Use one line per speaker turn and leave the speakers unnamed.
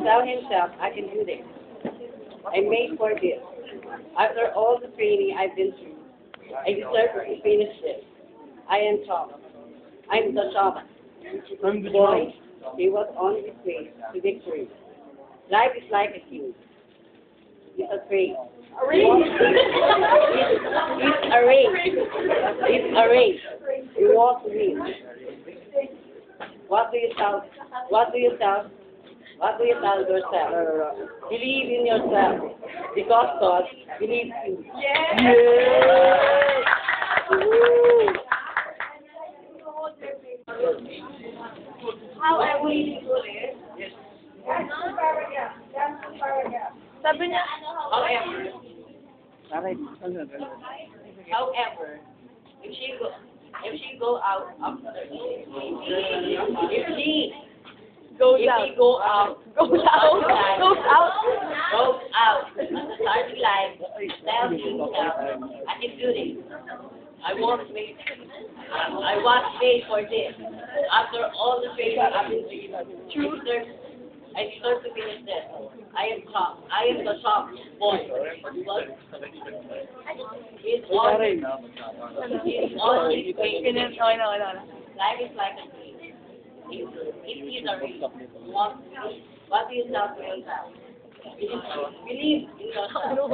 Tell himself, I can do this. I'm made for this. After all the training I've been through, I deserve to finish this. I am Tom. I'm the shaman.
I'm the
Boy, he was on his way to victory. Life is like a king. He's afraid. He's a race. He's a race. He wants to win. What do you tell? What do you tell? What do you tell yourself? Believe in yourself, because God believes you.
How I will do this? Sabi niya,
However, if she go out after, if she
goes
if
out.
she go out
Goes out. Goes out.
goes out at the starting line, tell himself, I can do this. I was made for this. After all the training I've been through, I deserve to finish this. I am top. I am the top boy. It's all his way.
Ganyan, okay na, wala na.
Life is like a dream. It is a race. What do you tell to yourself? Believe in yourself.